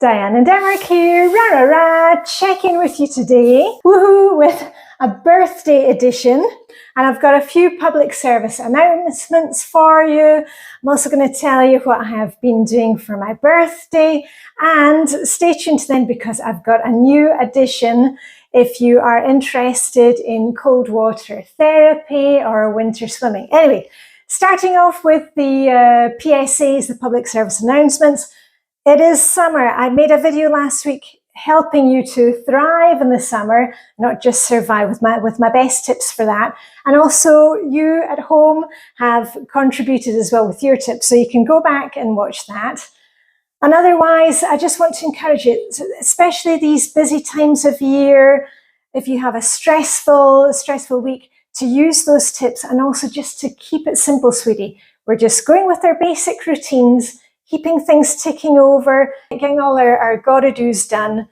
Diane and Denmark here, rah rah rah, checking with you today, woohoo, with a birthday edition. And I've got a few public service announcements for you. I'm also going to tell you what I have been doing for my birthday. And stay tuned then because I've got a new addition if you are interested in cold water therapy or winter swimming. Anyway, starting off with the PSAs, the public service announcements. It is summer. I made a video last week helping you to thrive in the summer, not just survive, with my best tips for that. And also you at home have contributed as well with your tips, so you can go back and watch that. And otherwise, I just want to encourage you, especially these busy times of year, if you have a stressful week, to use those tips and also just to keep it simple, sweetie. We're just going with our basic routines, keeping things ticking over, getting all our gotta-dos done,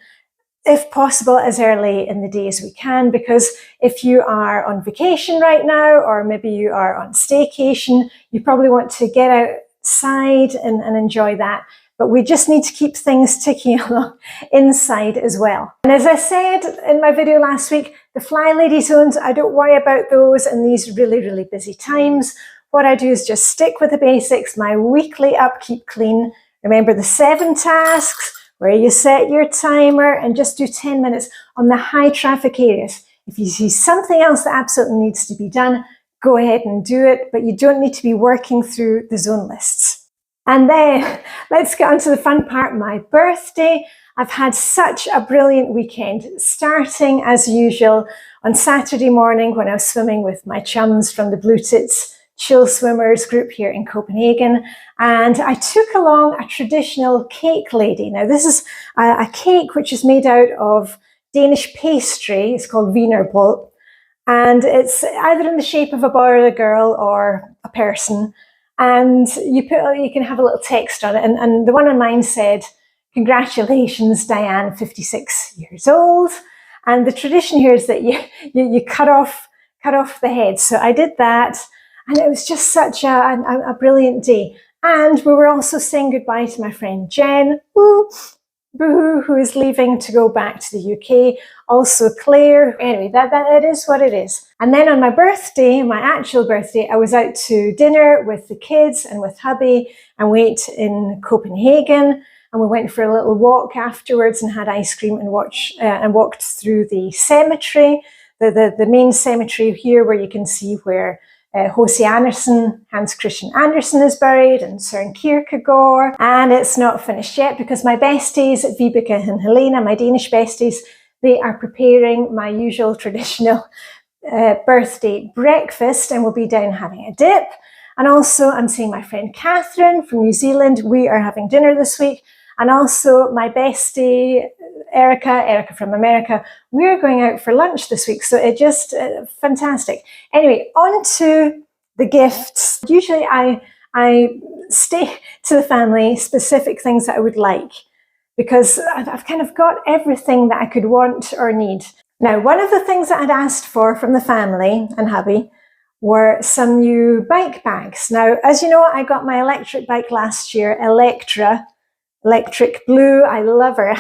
if possible, as early in the day as we can, because if you are on vacation right now, or maybe you are on staycation, you probably want to get outside and enjoy that. But we just need to keep things ticking along inside as well. And as I said in my video last week, the Flylady zones, I don't worry about those in these really, really busy times. What I do is just stick with the basics, my weekly upkeep clean. Remember the 7 tasks where you set your timer and just do 10 minutes on the high traffic areas. If you see something else that absolutely needs to be done, go ahead and do it, but you don't need to be working through the zone lists. And then let's get on to the fun part, my birthday. I've had such a brilliant weekend, starting as usual on Saturday morning when I was swimming with my chums from the Bluetits Chill Swimmers group here in Copenhagen, and I took along a traditional cake lady. Now this is a cake which is made out of Danish pastry. It's called wienerbrød, and it's either in the shape of a boy or a girl or a person, and you can have a little text on it, and the one on mine said, "Congratulations, Diane, 56 years old." And the tradition here is that you cut off the head. So I did that. And it was just such a brilliant day. And we were also saying goodbye to my friend Jen, who is leaving to go back to the UK. Also Claire. Anyway, that it is what it is. And then on my birthday, my actual birthday, I was out to dinner with the kids and with hubby, and we ate in Copenhagen. And we went for a little walk afterwards and had ice cream and walked through the cemetery, the main cemetery here, where you can see where H.C. Andersen, Hans Christian Andersen, is buried, and Søren Kierkegaard. And it's not finished yet because my besties, Vibeke and Helena, my Danish besties, they are preparing my usual traditional birthday breakfast, and we'll be down having a dip. And also I'm seeing my friend Catherine from New Zealand. We are having dinner this week. And also my bestie, Erica from America, we're going out for lunch this week. So it just, fantastic. Anyway, on to the gifts. Usually I stay to the family specific things that I would like, because I've kind of got everything that I could want or need. Now, one of the things that I'd asked for from the family and hubby were some new bike bags. Now, as you know, I got my electric bike last year, Electric Blue. I love her.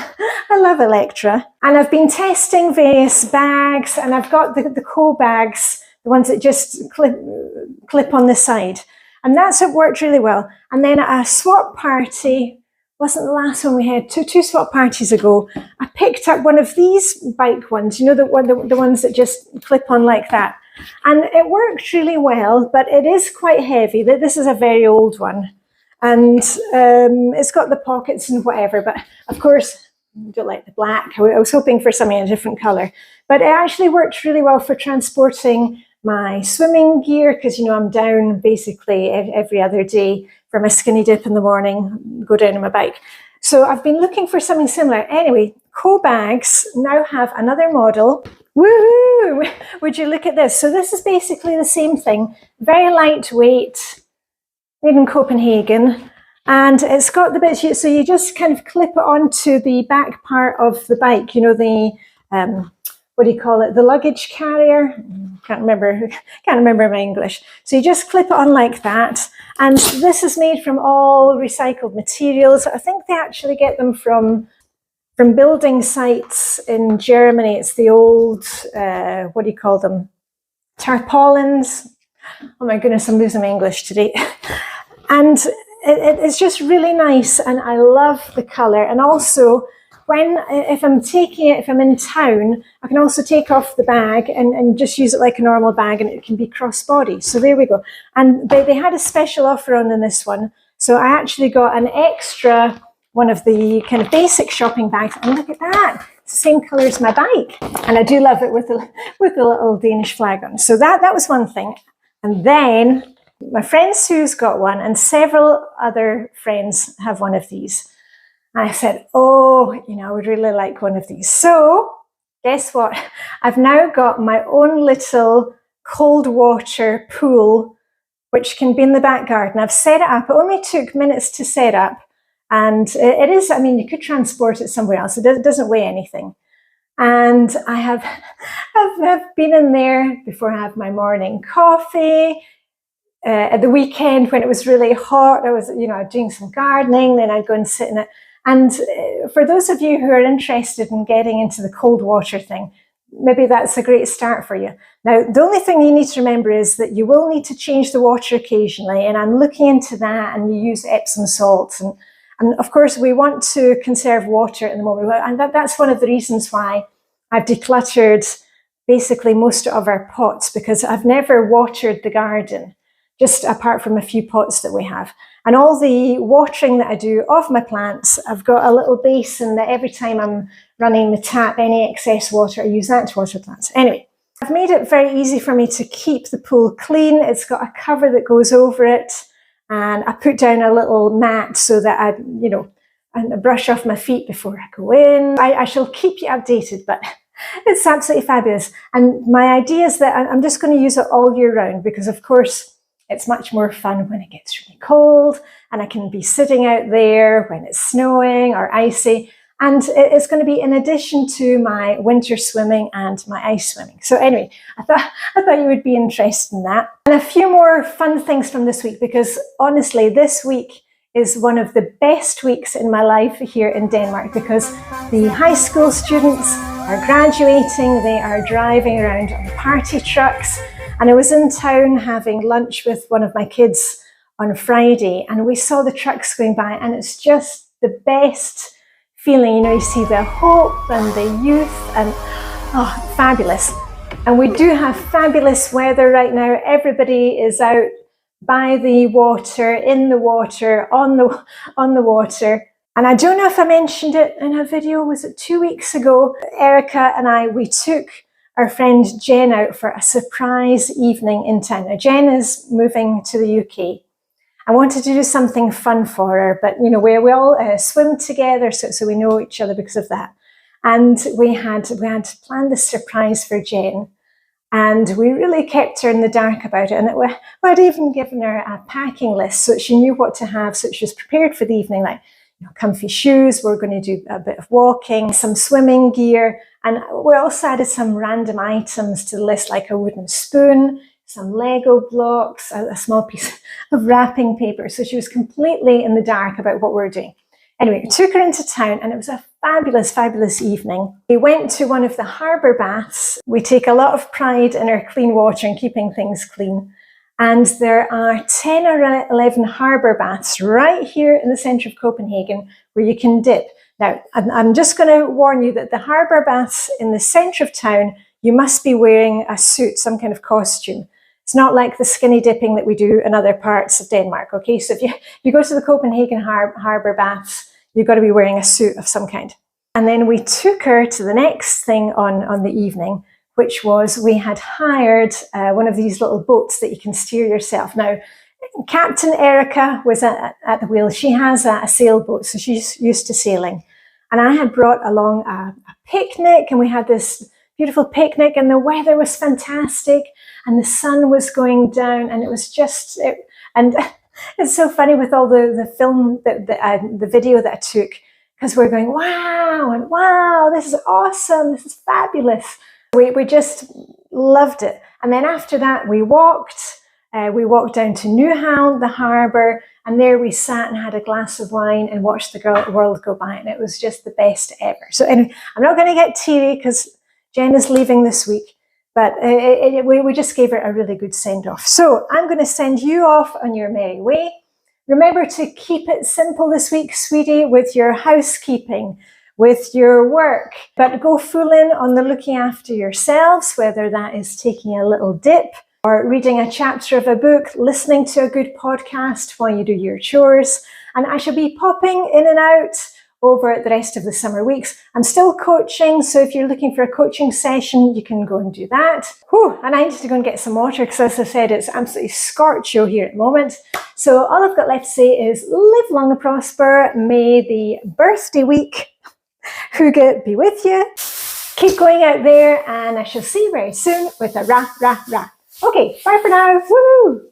I love Electra. And I've been testing various bags, and I've got the bags, the ones that just clip on the side. And that's what worked really well. And then at a swap party, wasn't the last one we had, two swap parties ago, I picked up one of these bike ones, you know, the ones that just clip on like that. And it worked really well, but it is quite heavy. This is a very old one. And it's got the pockets and whatever, but of course, I don't like the black. I was hoping for something in a different color. But it actually worked really well for transporting my swimming gear, because, you know, I'm down basically every other day for my skinny dip in the morning, go down on my bike. So I've been looking for something similar. Anyway, bags now have another model. Woohoo! Would you look at this? So this is basically the same thing, very lightweight, made in Copenhagen, and it's got the bits, so you just kind of clip it onto the back part of the bike, you know, the what do you call it, the luggage carrier. Can't remember my English. So you just clip it on like that, and this is made from all recycled materials. I think they actually get them from from building sites in Germany. It's the old, what do you call them? Tarpaulins. Oh my goodness, I'm losing my English today. And it's just really nice, and I love the colour. And also, if I'm in town, I can also take off the bag and just use it like a normal bag, and it can be crossbody. So there we go. And they had a special offer on in this one. So I actually got an extra one of the kind of basic shopping bags. And look at that. It's the same colour as my bike. And I do love it with the little Danish flag on. So that was one thing. And then my friend Sue's got one, and several other friends have one of these. And I said, oh, I would really like one of these. So guess what? I've now got my own little cold water pool, which can be in the back garden. I've set it up. It only took minutes to set up. And it is, you could transport it somewhere else. It doesn't weigh anything. And I've been in there before I have my morning coffee. At the weekend when it was really hot, I was, doing some gardening, then I'd go and sit in it. And for those of you who are interested in getting into the cold water thing, maybe that's a great start for you. Now, the only thing you need to remember is that you will need to change the water occasionally, and I'm looking into that, and you use Epsom salts. And of course, we want to conserve water at the moment, and that's one of the reasons why I've decluttered basically most of our pots, because I've never watered the garden, just apart from a few pots that we have. And all the watering that I do of my plants, I've got a little basin that every time I'm running the tap, any excess water, I use that to water plants. Anyway, I've made it very easy for me to keep the pool clean. It's got a cover that goes over it. And I put down a little mat so that I brush off my feet before I go in. I shall keep you updated, but it's absolutely fabulous. And my idea is that I'm just going to use it all year round, because of course it's much more fun when it gets really cold, and I can be sitting out there when it's snowing or icy. And it's going to be in addition to my winter swimming and my ice swimming. So anyway, I thought you would be interested in that. And a few more fun things from this week, because honestly, this week is one of the best weeks in my life here in Denmark, because the high school students are graduating. They are driving around on party trucks. And I was in town having lunch with one of my kids on Friday, and we saw the trucks going by, and it's just the best feeling. You see the hope and the youth, and fabulous. And we do have fabulous weather right now. Everybody is out by the water, in the water, on the water. And I don't know if I mentioned it in a video, was it 2 weeks ago? Erica and we took our friend Jen out for a surprise evening in town. Now, Jen is moving to the UK. I wanted to do something fun for her, but we all swim together, so we know each other because of that. And we had planned this surprise for Jen, and we really kept her in the dark about it. And I'd even given her a packing list so she knew what to have, so she was prepared for the evening, like comfy shoes. We're going to do a bit of walking, some swimming gear, and we also added some random items to the list, like a wooden spoon, some Lego blocks, a small piece of wrapping paper. So she was completely in the dark about what we were doing. Anyway, we took her into town, and it was a fabulous, fabulous evening. We went to one of the harbour baths. We take a lot of pride in our clean water and keeping things clean. And there are 10 or 11 harbour baths right here in the centre of Copenhagen where you can dip. Now, I'm just going to warn you that the harbour baths in the centre of town, you must be wearing a suit, some kind of costume. It's not like the skinny dipping that we do in other parts of Denmark, okay? So if you go to the Copenhagen harbour baths, you've got to be wearing a suit of some kind. And then we took her to the next thing on the evening, which was we had hired one of these little boats that you can steer yourself. Now, Captain Erica was at the wheel. She has a sailboat, so she's used to sailing. And I had brought along a picnic, and we had this beautiful picnic, and the weather was fantastic, and the sun was going down, and it was just, and it's so funny with all the film, the video that I took, because we're going, wow, and wow, this is awesome, this is fabulous. We just loved it. And then after that, we walked We walked down to Newhound, the harbour, and there we sat and had a glass of wine and watched the world go by, and it was just the best ever. So anyway, I'm not going to get teary because Jen is leaving this week, but we just gave it a really good send-off. So I'm going to send you off on your merry way. Remember to keep it simple this week, sweetie, with your housekeeping, with your work, but go full in on the looking after yourselves, whether that is taking a little dip or reading a chapter of a book, listening to a good podcast while you do your chores. And I shall be popping in and out over the rest of the summer weeks. I'm still coaching, so if you're looking for a coaching session, you can go and do that. Whew, and I need to go and get some water because, as I said, it's absolutely scorcho here at the moment. So all I've got left to say is live long and prosper. May the birthday week, Hygge, be with you. Keep going out there, and I shall see you very soon with a rah, rah, rah. Okay, bye for now. Woo!